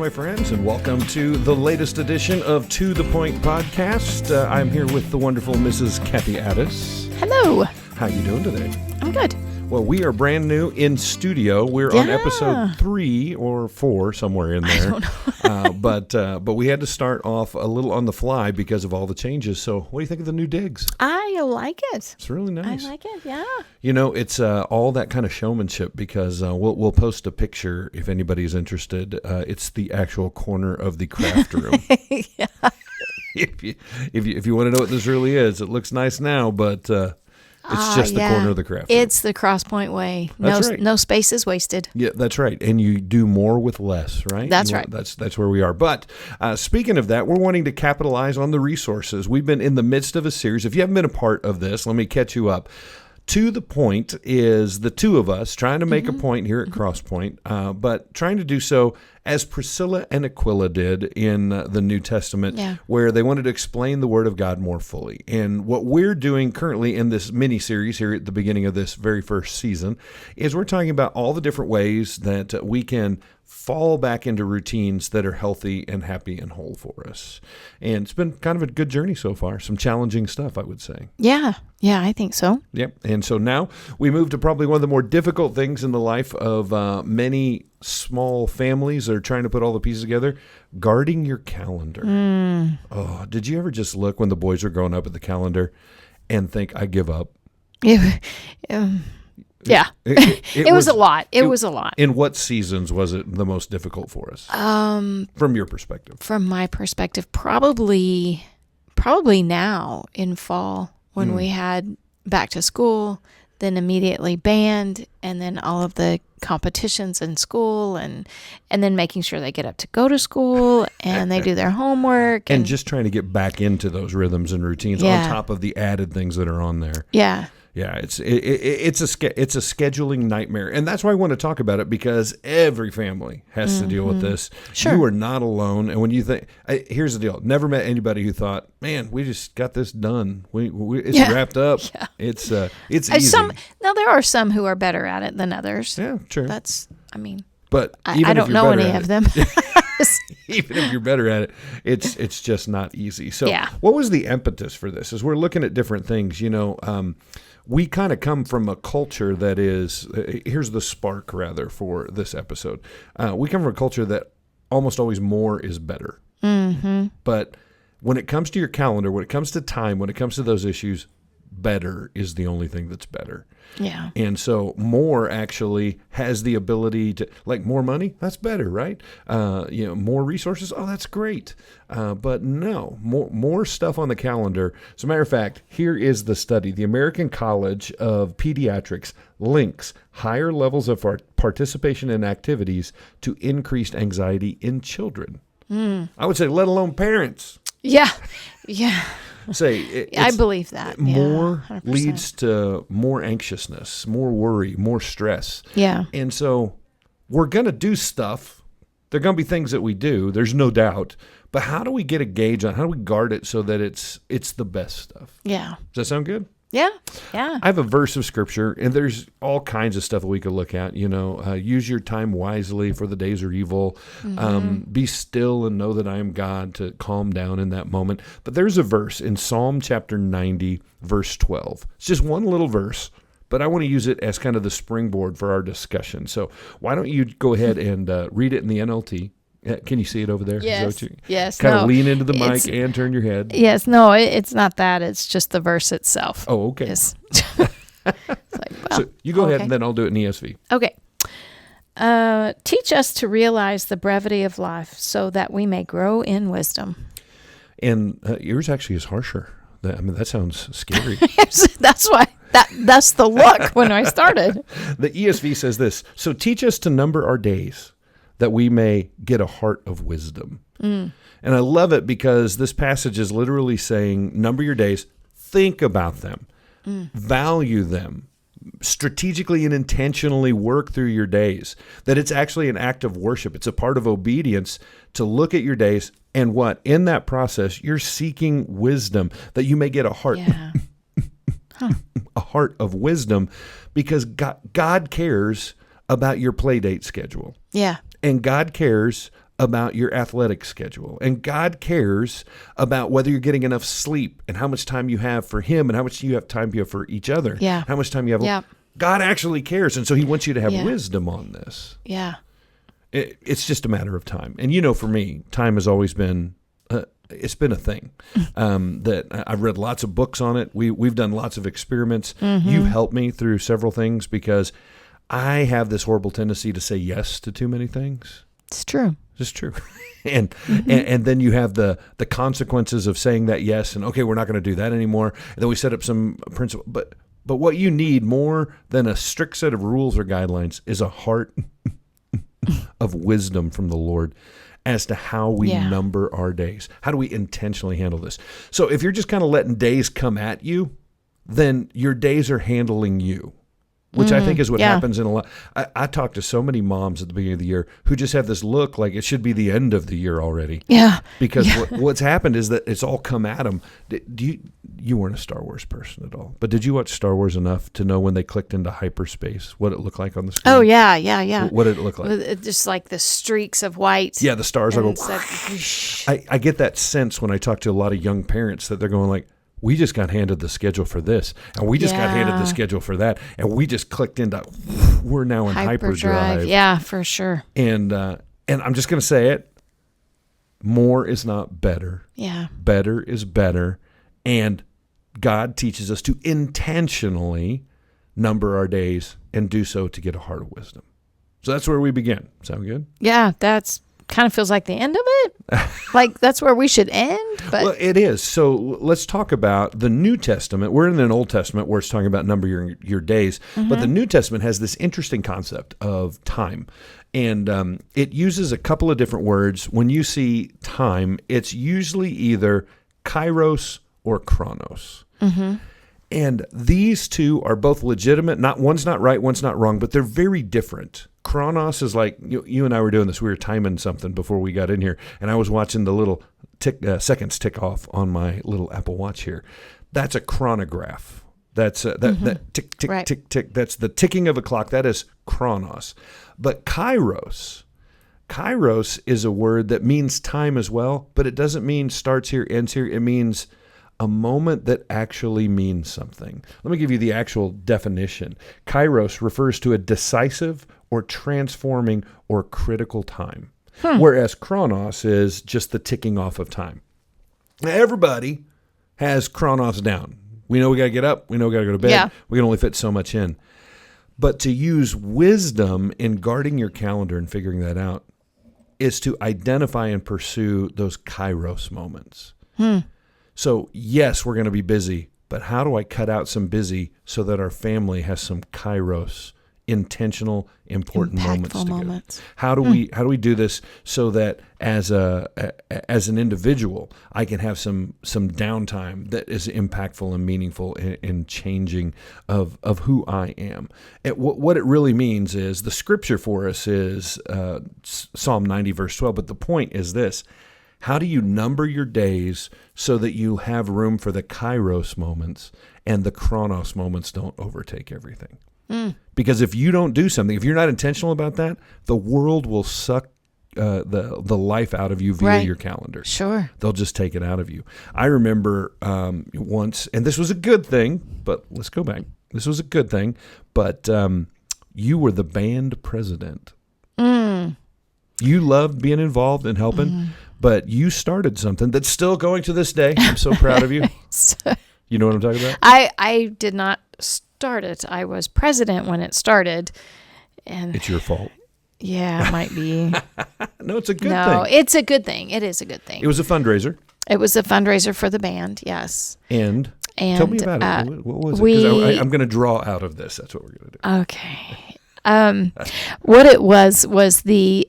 my friends, and welcome to the latest edition of To The Point podcast. I'm here with the wonderful Mrs. Kathy Addis. Hello. How you doing today? I'm good. Well, we are brand new in studio. We're on episode 3 or 4, somewhere in there. I don't know. But we had to start off a little on the fly because of all the changes. So what do you think of the new digs? I like it. It's really nice. I like it, yeah. You know, it's all that kind of showmanship because we'll post a picture if anybody's interested. It's the actual corner of the craft room. Yeah. If you want to know what this really is, it looks nice now, but it's just the corner of the craft room. It's the CrossPoint way. That's right. No space is wasted. Yeah, that's right. And you do more with less, right? That's right. That's where we are. But speaking of that, we're wanting to capitalize on the resources. We've been in the midst of a series. If you haven't been a part of this, let me catch you up. To the Point is the two of us trying to make a point here at CrossPoint, but trying to do so as Priscilla and Aquila did in the New Testament, where they wanted to explain the Word of God more fully. And what we're doing currently in this mini-series here at the beginning of this very first season is we're talking about all the different ways that we can fall back into routines that are healthy and happy and whole for us. And it's been kind of a good journey so far. Some challenging stuff, I would say. Yeah, I think so. Yep. And so now we move to probably one of the more difficult things in the life of many small families that are trying to put all the pieces together, guarding your calendar. Oh, did you ever just look when the boys were growing up at the calendar and think, I give up? Yeah, it was a lot. It was a lot. In what seasons was it the most difficult for us? From your perspective? From my perspective, probably now in fall when we had back to school, then immediately band, and then all of the competitions in school, and then making sure they get up to go to school and they do their homework. And just trying to get back into those rhythms and routines on top of the added things that are on there. Yeah. Yeah, it's a scheduling nightmare, and that's why I want to talk about it because every family has to deal with this. Sure. You are not alone, and when you think, here's the deal: never met anybody who thought, "Man, we just got this done. It's wrapped up. Yeah. It's easy." Now there are some who are better at it than others. Yeah, true. But I don't know any of them. Even if you're better at it, it's just not easy. So, what was the impetus for this? As we're looking at different things, we kind of come from a culture that is, here's the spark rather for this episode. We come from a culture that almost always more is better. Mm-hmm. But when it comes to your calendar, when it comes to time, when it comes to those issues, better is the only thing that's better. Yeah. And so more actually has the ability to, like, more money, that's better, right? More resources, oh, that's great. But no, more stuff on the calendar. As a matter of fact, here is the study. The American College of Pediatrics links higher levels of participation in activities to increased anxiety in children. I would say, let alone parents. Yeah. Say I believe that. More 100%. leads to more anxiousness, more worry, more stress. Yeah. And so we're going to do stuff. There are going to be things that we do. There's no doubt. But how do we get a gauge on, how do we guard it so that it's the best stuff? Yeah. Does that sound good? Yeah. I have a verse of scripture, and there's all kinds of stuff that we could look at. Use your time wisely, for the days are evil. Be still and know that I am God, to calm down in that moment. But there's a verse in Psalm chapter 90, verse 12. It's just one little verse, but I want to use it as kind of the springboard for our discussion. So why don't you go ahead and read it in the NLT? Can you see it over there? Yes. Kind of lean into the mic and turn your head. Yes. No, it's not that. It's just the verse itself. Oh, okay. It's so you go ahead and then I'll do it in ESV. Okay. Teach us to realize the brevity of life so that we may grow in wisdom. And yours actually is harsher. That sounds scary. That's why. That's the look when I started. The ESV says this: so teach us to number our days, that we may get a heart of wisdom. And I love it because this passage is literally saying, number your days, think about them, value them, strategically and intentionally work through your days, that it's actually an act of worship. It's a part of obedience to look at your days, and what? In that process, you're seeking wisdom, that you may get a heart, a heart of wisdom, because God cares about your play date schedule. Yeah. And God cares about your athletic schedule. And God cares about whether you're getting enough sleep and how much time you have for him and how much time you have for each other. Yeah. How much time you have. Yeah. God actually cares. And so he wants you to have wisdom on this. Yeah. It's just a matter of time. And for me, time has always been, it's been a thing that I've read lots of books on it. We've done lots of experiments. Mm-hmm. You've helped me through several things because I have this horrible tendency to say yes to too many things. It's true. It's true. and then you have the consequences of saying that yes and okay, we're not going to do that anymore. And then we set up some principle. But what you need more than a strict set of rules or guidelines is a heart of wisdom from the Lord as to how we number our days. How do we intentionally handle this? So if you're just kind of letting days come at you, then your days are handling you, which I think is what happens in a lot. I talk to so many moms at the beginning of the year who just have this look like it should be the end of the year already. Yeah. Because what's happened is that it's all come at them. You weren't a Star Wars person at all, but did you watch Star Wars enough to know when they clicked into hyperspace, what it looked like on the screen? Oh, yeah. What did it look like? Just like the streaks of white. Yeah, the stars are going. I get that sense when I talk to a lot of young parents that they're going like, we just got handed the schedule for this, and we just got handed the schedule for that, and we just clicked into, we're now in hyperdrive. Yeah, for sure. And I'm just going to say it, more is not better. Yeah. Better is better, and God teaches us to intentionally number our days and do so to get a heart of wisdom. So that's where we begin. Sound good? Yeah, that's kind of feels like the end of it. Like that's where we should end. But well, it is. So let's talk about the New Testament. We're in an Old Testament where it's talking about number your days, but the New Testament has this interesting concept of time. And it uses a couple of different words. When you see time, it's usually either kairos or chronos. And these two are both legitimate. One's not right, one's not wrong, but they're very different. Chronos is like, you and I were doing this. We were timing something before we got in here, and I was watching the little seconds tick off on my little Apple Watch here. That's a chronograph. That's that tick, tick, right. tick, tick. That's the ticking of a clock. That is chronos. But kairos is a word that means time as well, but it doesn't mean starts here, ends here. It means a moment that actually means something. Let me give you the actual definition. Kairos refers to a decisive or transforming or critical time, whereas chronos is just the ticking off of time. Now, everybody has chronos down. We know we got to get up. We know we got to go to bed. Yeah. We can only fit so much in. But to use wisdom in guarding your calendar and figuring that out is to identify and pursue those kairos moments. So, yes, we're going to be busy, but how do I cut out some busy so that our family has some kairos, intentional, important impactful moments together? How do we do this so that as an individual, I can have some downtime that is impactful and meaningful in changing of who I am? What it really means is the scripture for us is Psalm 90, verse 12, but the point is this. How do you number your days so that you have room for the kairos moments and the chronos moments don't overtake everything? Because if you don't do something, if you're not intentional about that, the world will suck the life out of you via your calendar. Sure. They'll just take it out of you. I remember once, and this was a good thing, but let's go back. This was a good thing, but you were the band president. You loved being involved and helping. But you started something that's still going to this day. I'm so proud of you. You know what I'm talking about? I did not start it. I was president when it started. And it's your fault. Yeah, it might be. No, it's a good thing. No, it's a good thing. It is a good thing. It was a fundraiser. It was a fundraiser for the band, yes. And tell me about it. What was it? Because I'm going to draw out of this. That's what we're going to do. Okay. What it was the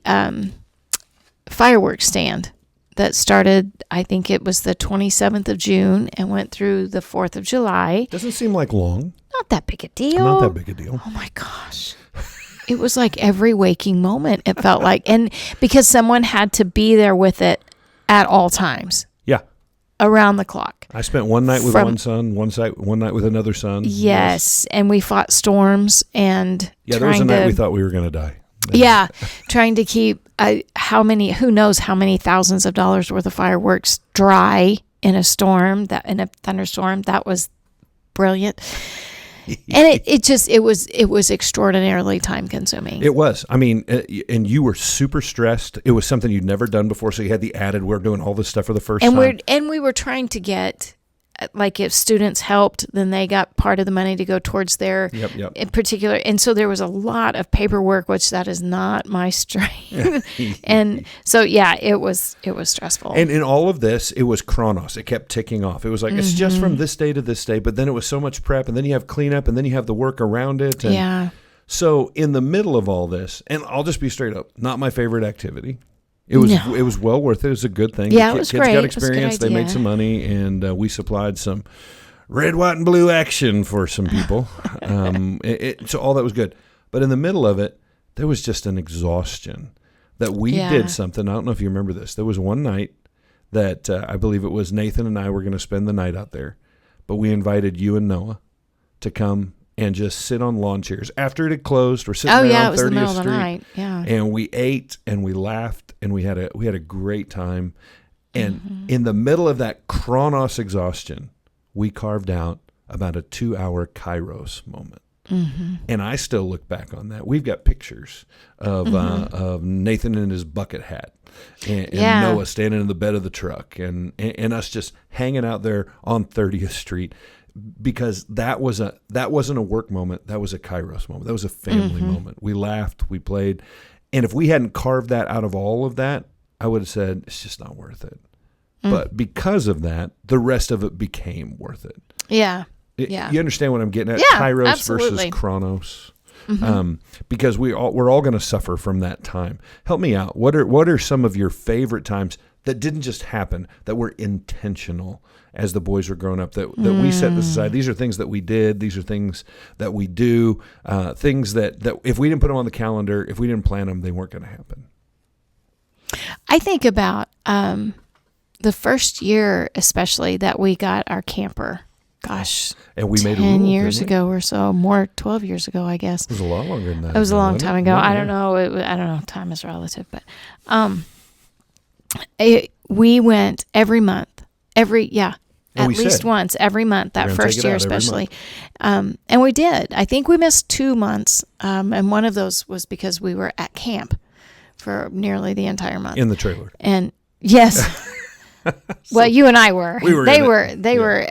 fireworks stand that started, I think it was the 27th of June and went through the 4th of July. Doesn't seem like long. Not that big a deal. Not that big a deal. Oh my gosh. It was like every waking moment, it felt like. And because someone had to be there with it at all times. Yeah. Around the clock. I spent one night with one son, one night with another son. Yes. And we fought storms and there was a night we thought we were going to die. Yeah, trying to keep who knows how many thousands of dollars worth of fireworks dry in a thunderstorm. That was brilliant. And it was extraordinarily time consuming. It was. I mean, and you were super stressed. It was something you'd never done before, so you had the added, we're doing all this stuff for the first time. And we were trying to get, like, if students helped, then they got part of the money to go towards their in particular. And so there was a lot of paperwork, which that is not my strength. And so, yeah, it was stressful. And in all of this, it was chronos. It kept ticking off. It was like, it's just from this day to this day, but then it was so much prep, and then you have cleanup, and then you have the work around it. And yeah. So in the middle of all this, and I'll just be straight up, not my favorite activity. It was well worth it. It was a good thing. Yeah, it was kids great. got experience. They made some money, and we supplied some red, white, and blue action for some people. So all that was good. But in the middle of it, there was just an exhaustion that we did something. I don't know if you remember this. There was one night that I believe it was Nathan and I were going to spend the night out there, but we invited you and Noah to come and just sit on lawn chairs. After it had closed, we're sitting there on 30th Street. Oh, yeah, it was the middle of the night. Yeah. And we ate and we laughed and we had a great time. And in the middle of that chronos exhaustion, we carved out about a 2-hour kairos moment. And I still look back on that. We've got pictures of Nathan in his bucket hat and Noah standing in the bed of the truck and us just hanging out there on 30th Street. Because that wasn't a work moment. That was a kairos moment. That was a family moment. We laughed, we played. And if we hadn't carved that out of all of that, I would have said, it's just not worth it. But because of that, the rest of it became worth it. Yeah. You understand what I'm getting at? Yeah, Kairos absolutely. versus chronos. Because we're all going to suffer from that time. Help me out. What are some of your favorite times that didn't just happen, that were intentional as the boys were growing up, that we set this aside? These are things that we did. These are things that we do, things that if we didn't put them on the calendar, if we didn't plan them, they weren't going to happen. I think about the first year, especially, that we got our camper. Gosh, and we made 10 years ago or so, 12 years ago, I guess. It was a lot longer than that. It was a long time ago. I don't know. I don't know. Time is relative, but we went every month, at least once every month, that first year especially. And we did. I think we missed 2 months, and one of those was because we were at camp for nearly the entire month. In the trailer. And yes. Well, you and I were. We were. They were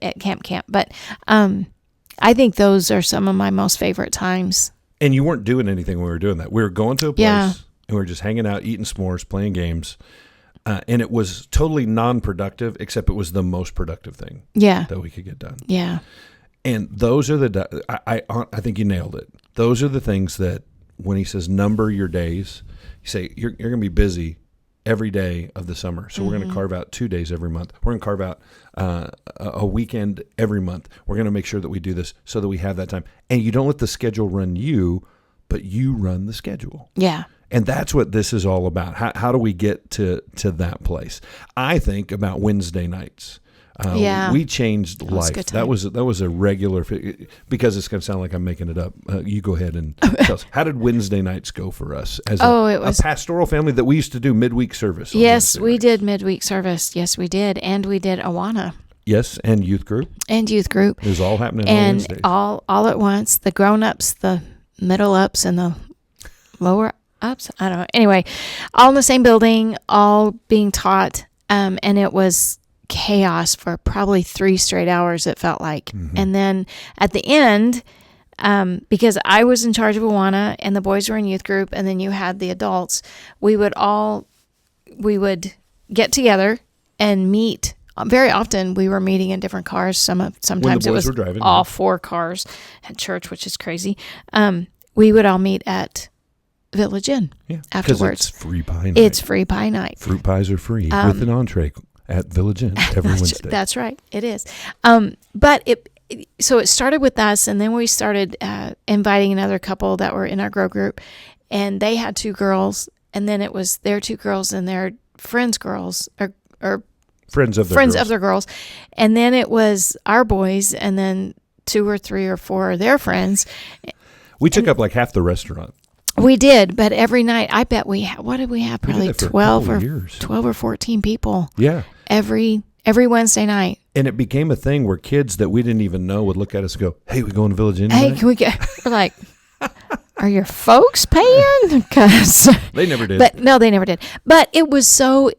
at camp. But I think those are some of my most favorite times. And you weren't doing anything when we were doing that. We were going to a place and we were just hanging out, eating s'mores, playing games. And it was totally non-productive, except it was the most productive thing that we could get done. Yeah. And those are I think you nailed it. Those are the things that when he says number your days, you say you're going to be busy every day of the summer. So we're going to carve out 2 days every month. We're going to carve out a weekend every month. We're going to make sure that we do this so that we have that time. And you don't let the schedule run you, but you run the schedule. Yeah. And that's what this is all about. How do we get to that place? I think about Wednesday nights. We changed life. That was a regular, because it's going to sound like I'm making it up. You go ahead and tell us. How did Wednesday nights go for us as a pastoral family that we used to do midweek service? Yes, we did midweek service. Yes, we did. And we did Awana. Yes, and youth group. It was all happening on Wednesdays. And all at once, the grown-ups, the middle-ups, and the lower-ups. I don't know. Anyway, all in the same building, all being taught, and it was chaos for probably 3 straight hours, it felt like. And then at the end, because I was in charge of Awana and the boys were in youth group, and then you had the adults, we would get together and meet. Very often we were meeting in different cars. Sometimes it was driving, all 4 cars at church, which is crazy. We would all meet at Village Inn afterwards. It's free pie night. It's free pie night. Fruit pies are free with an entree at Village Inn every Wednesday. That's right. It is. But so it started with us, and then we started inviting another couple that were in our grow group, and they had 2 girls, and then it was their 2 girls and their friends' girls, or friends of their girls. And then it was our boys, and then 2 or 3 or 4 of their friends. We took up like half the restaurant. We did, but every night, I bet what did we have? We did Probably that for a 12 couple or years. 12 or 14 people Yeah. every Wednesday night. And it became a thing where kids that we didn't even know would look at us and go, "Hey, we going to Village Inn Hey, tonight?" can we get? We're like, are your folks paying? Because They never did. But no, they never did. But it was so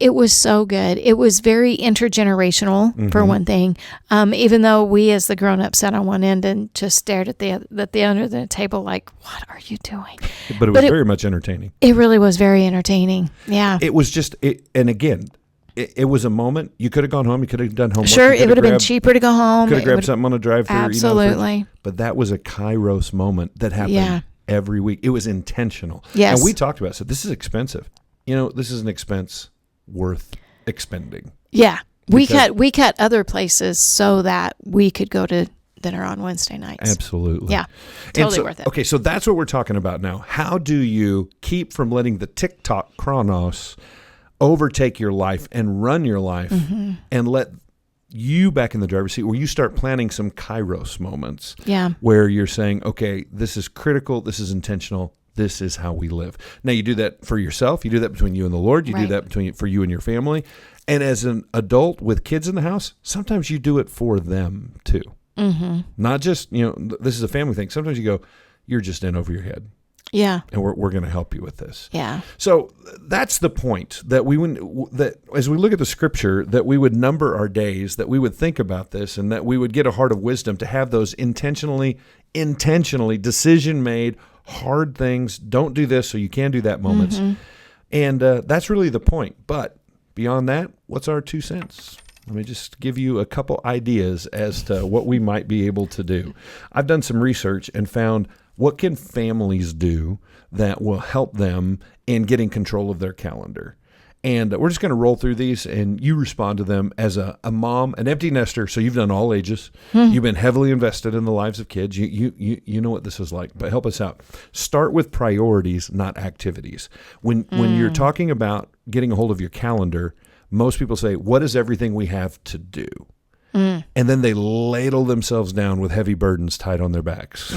good. It was very intergenerational for one thing. Even though we as the grown ups sat on one end and just stared at the under of the table like, what are you doing? But it was very much entertaining. It really was very entertaining. Yeah. It was just and again, it was a moment. You could have gone home. You could have done homework. Sure, it would have been cheaper to go home. Could have grabbed something on the drive-thru. Absolutely. But that was a Kairos moment that happened every week. It was intentional. Yes. And we talked about it. So this is expensive. This is an expense worth expending. Yeah. We cut other places so that we could go to dinner on Wednesday nights. Absolutely. Yeah. Totally worth it. Okay, so that's what we're talking about now. How do you keep from letting the TikTok chronos overtake your life and run your life and let you back in the driver's seat, where you start planning some Kairos moments where you're saying, okay, this is critical, this is intentional, this is how we live. Now, you do that for yourself. You do that between you and the Lord. You do that for you and your family. And as an adult with kids in the house, sometimes you do it for them too. Not just, this is a family thing. Sometimes you go, you're just in over your head. Yeah. And we're going to help you with this. Yeah. So that's the point, that that as we look at the scripture, that we would number our days, that we would think about this, and that we would get a heart of wisdom to have those intentionally decision made hard things. Don't do this so you can do that moments. And that's really the point. But beyond that, what's our 2 cents? Let me just give you a couple ideas as to what we might be able to do. I've done some research and found, what can families do that will help them in getting control of their calendar? And we're just going to roll through these, and you respond to them as a mom, an empty nester. So you've done all ages. You've been heavily invested in the lives of kids. You know what this is like, but help us out. Start with priorities, not activities. When you're talking about getting a hold of your calendar, most people say, what is everything we have to do? And then they ladle themselves down with heavy burdens tied on their backs.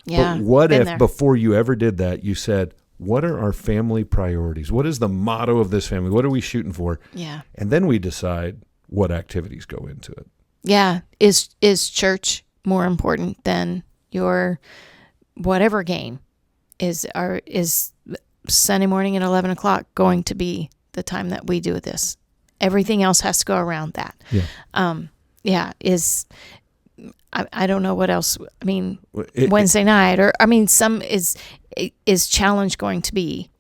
Yeah. But what if before you ever did that, you said, what are our family priorities? What is the motto of this family? What are we shooting for? Yeah. And then we decide what activities go into it. Yeah. Is church more important than your whatever game? Is Sunday morning at 11 o'clock going to be the time that we do this? Everything else has to go around that. Yeah. I don't know what else. I mean, Wednesday night, or some is challenge going to be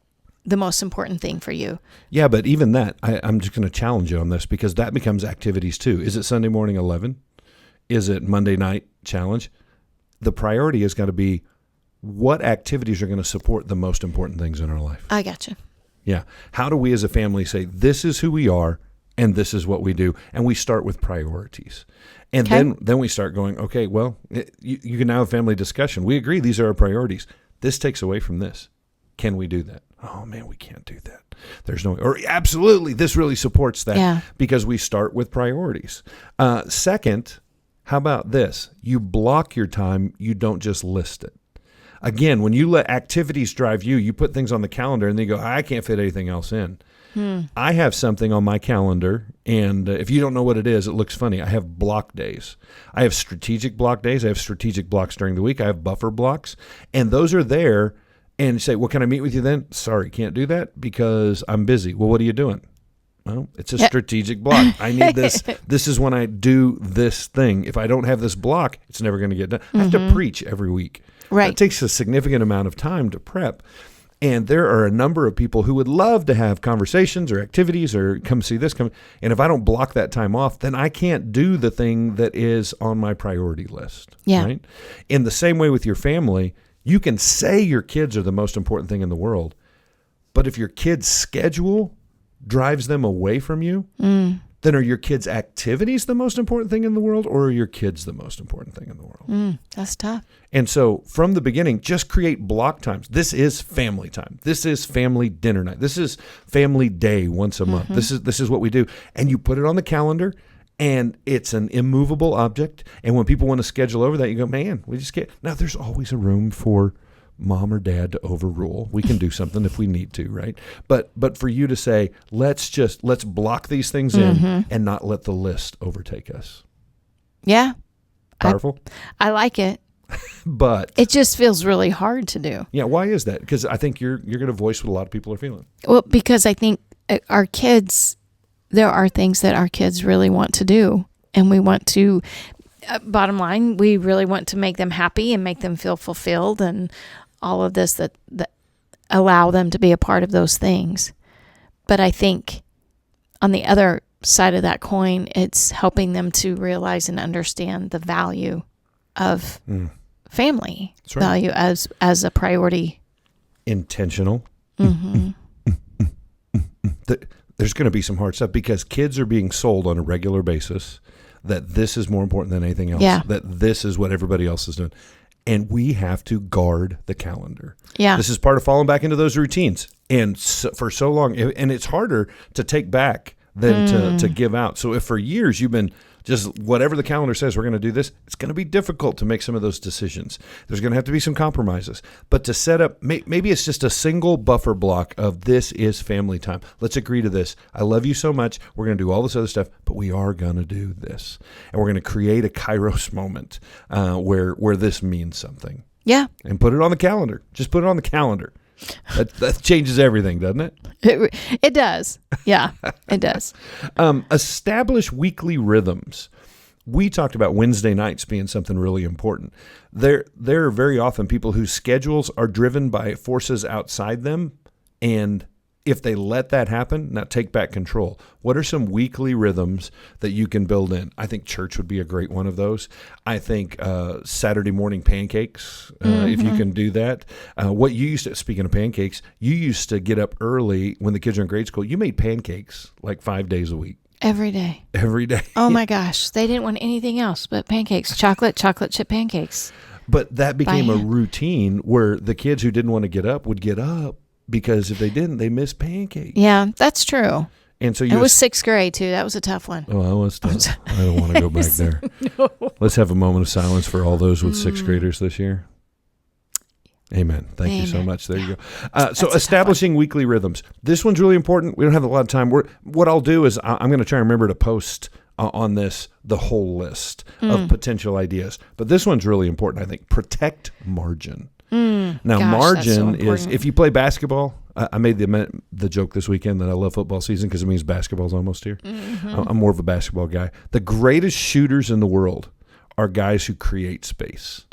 the most important thing for you? Yeah, but even that, I'm just going to challenge you on this, because that becomes activities too. Is it Sunday morning 11? Is it Monday night challenge? The priority has got to be, what activities are going to support the most important things in our life? I gotcha. Yeah. How do we as a family say, this is who we are and this is what we do? And we start with priorities. And then we start going, okay, well, you can now have family discussion. We agree these are our priorities. This takes away from this. Can we do that? Oh, man, we can't do that. There's no way. Or absolutely, this really supports that, because we start with priorities. Second, how about this? You block your time. You don't just list it. Again, when you let activities drive you, you put things on the calendar and they go, I can't fit anything else in. I have something on my calendar, and if you don't know what it is, it looks funny. I have block days. I have strategic block days. I have strategic blocks during the week. I have buffer blocks, and those are there. And you say, well, can I meet with you then? Sorry, can't do that because I'm busy. Well, what are you doing? Well, it's a strategic block. I need this. This is when I do this thing. If I don't have this block, it's never going to get done. I have to preach every week. Right. It takes a significant amount of time to prep. And there are a number of people who would love to have conversations or activities or come see this. And if I don't block that time off, then I can't do the thing that is on my priority list. Yeah. Right? In the same way with your family, you can say your kids are the most important thing in the world, but if your kids' schedule drives them away from you, then are your kids' activities the most important thing in the world, or are your kids the most important thing in the world? That's tough. And so from the beginning, just create block times. This is family time. This is family dinner night. This is family day once a month. This is what we do. And you put it on the calendar, and it's an immovable object. And when people want to schedule over that, you go, man, we just can't. Now, there's always a room for mom or dad to overrule. We can do something if we need to, right? But for you to say, let's block these things in and not let the list overtake us. Yeah. Powerful? I like it. But it just feels really hard to do. Yeah, why is that? Because I think you're going to voice what a lot of people are feeling. Well, because I think our kids, there are things that our kids really want to do, and we want to, bottom line, we really want to make them happy and make them feel fulfilled and all of this that allow them to be a part of those things. But I think on the other side of that coin, it's helping them to realize and understand the value of family, right. Value as a priority. Intentional. Mm-hmm. There's going to be some hard stuff because kids are being sold on a regular basis that this is more important than anything else, that this is what everybody else is doing. And we have to guard the calendar. Yeah. This is part of falling back into those routines. And for so long, and it's harder to take back than to give out. So if for years you've been just whatever the calendar says, we're going to do this, it's going to be difficult to make some of those decisions. There's going to have to be some compromises. But to set up, maybe it's just a single buffer block of this is family time. Let's agree to this. I love you so much. We're going to do all this other stuff, but we are going to do this. And we're going to create a Kairos moment where this means something. Yeah. And put it on the calendar. Just put it on the calendar. That changes everything, doesn't it? It does. Yeah, it does. Establish weekly rhythms. We talked about Wednesday nights being something really important. There are very often people whose schedules are driven by forces outside them, and if they let that happen, now take back control. What are some weekly rhythms that you can build in? I think church would be a great one of those. I think Saturday morning pancakes, if you can do that. What you used to, speaking of pancakes, you used to get up early when the kids were in grade school. You made pancakes like 5 days a week. Every day. Every day. Oh my gosh. They didn't want anything else but pancakes, chocolate chip pancakes. But that became a routine where the kids who didn't want to get up would get up. Because if they didn't, they missed pancakes. Yeah, that's true. And so it was sixth grade too. That was a tough one. Oh, that was tough. I don't want to go back there. No. Let's have a moment of silence for all those with sixth graders this year. Amen. Thank you so much. There you go. So establishing weekly rhythms. This one's really important. We don't have a lot of time. What I'll do is I'm going to try and remember to post on this the whole list of potential ideas. But this one's really important, I think. Protect margin. Now, margin is, if you play basketball, I made the joke this weekend that I love football season because it means basketball's almost here. Mm-hmm. I'm more of a basketball guy. The greatest shooters in the world are guys who create space,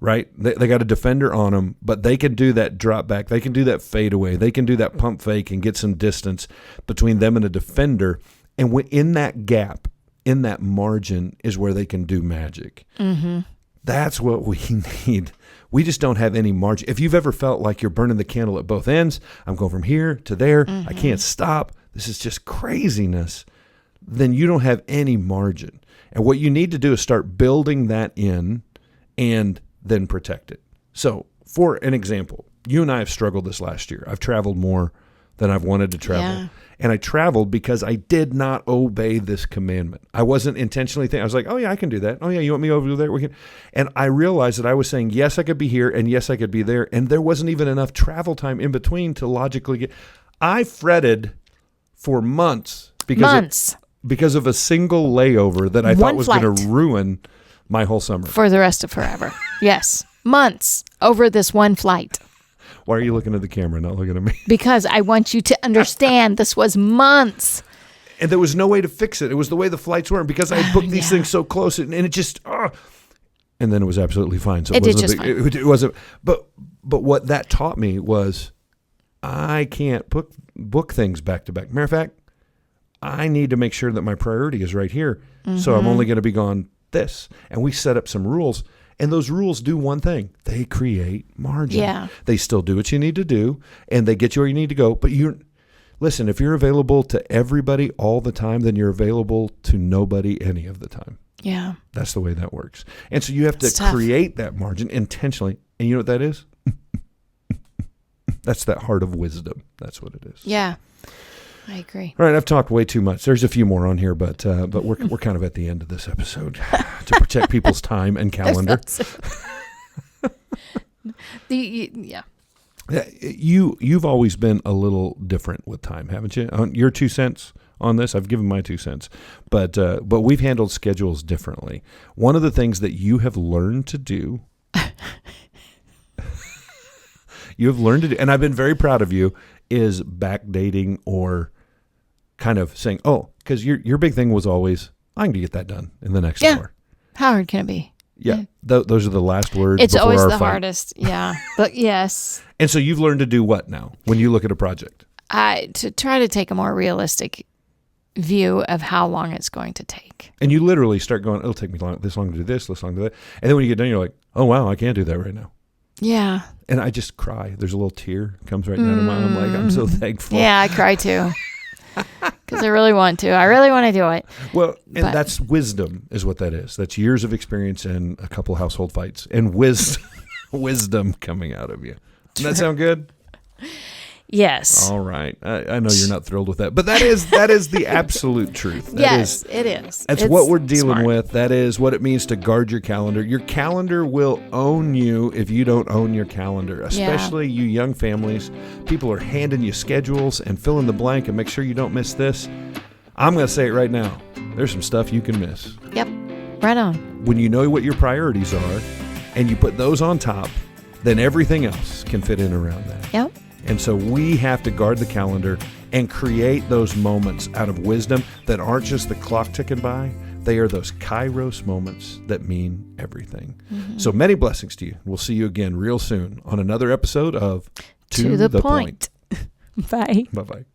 right? They got a defender on them, but they can do that drop back. They can do that fade away. They can do that pump fake and get some distance between them and a defender. And in that gap, in that margin is where they can do magic. Mm-hmm. That's what we need. We just don't have any margin. If you've ever felt like you're burning the candle at both ends, I'm going from here to there, I can't stop, this is just craziness, then you don't have any margin. And what you need to do is start building that in and then protect it. So, for an example, you and I have struggled this last year. I've traveled more than I've wanted to travel. Yeah. And I traveled because I did not obey this commandment. I wasn't intentionally thinking. I was like, oh, yeah, I can do that. Oh, yeah, you want me over there? We can. And I realized that I was saying, yes, I could be here, and yes, I could be there. And there wasn't even enough travel time in between to logically get. I fretted for months because of a single layover that I thought was going to ruin my whole summer. For the rest of forever. Yes. Months over this one flight. Why are you looking at the camera, not looking at me? Because I want you to understand this was months. And there was no way to fix it. It was the way the flights were because I had booked these things so close. And it just, and then it was absolutely fine. So it wasn't. But what that taught me was I can't book things back to back. Matter of fact, I need to make sure that my priority is right here. Mm-hmm. So I'm only going to be gone this. And we set up some rules. And those rules do one thing. They create margin. Yeah. They still do what you need to do, and they get you where you need to go. But listen, if you're available to everybody all the time, then you're available to nobody any of the time. Yeah. That's the way that works. And so you have to create that margin intentionally. And you know what that is? That's that heart of wisdom. That's what it is. Yeah. I agree. All right, I've talked way too much. There's a few more on here, but we're kind of at the end of this episode to protect people's time and calendar. Yeah. You've always been a little different with time, haven't you? Your 2 cents on this, I've given my 2 cents, but we've handled schedules differently. One of the things that you have learned to do, and I've been very proud of you, is backdating or kind of saying, oh, because your big thing was always, I can get that done in the next hour. How hard can it be? Yeah, those are the last words. It's before always our the fight. hardest. Yeah, but yes. And so you've learned to do what now when you look at a project? To try to take a more realistic view of how long it's going to take. And you literally start going, it'll take me this long to do this long to do that. And then when you get done, you're like, oh, wow, I can't do that right now. Yeah. And I just cry. There's a little tear comes right down to my eye. I'm like, I'm so thankful. Yeah, I cry too. Because I really want to. I really want to do it. Well, and that's wisdom is what that is. That's years of experience and a couple household fights and wisdom coming out of you. Doesn't that sound good? Yes. All right. I know you're not thrilled with that, but that is the absolute truth. It is. That's what we're dealing with. That is what it means to guard your calendar. Your calendar will own you if you don't own your calendar, especially you young families. People are handing you schedules and fill in the blank and make sure you don't miss this. I'm going to say it right now. There's some stuff you can miss. Yep. Right on. When you know what your priorities are and you put those on top, then everything else can fit in around that. Yep. And so we have to guard the calendar and create those moments out of wisdom that aren't just the clock ticking by. They are those kairos moments that mean everything. Mm-hmm. So many blessings to you. We'll see you again real soon on another episode of To the Point. Bye. Bye-bye.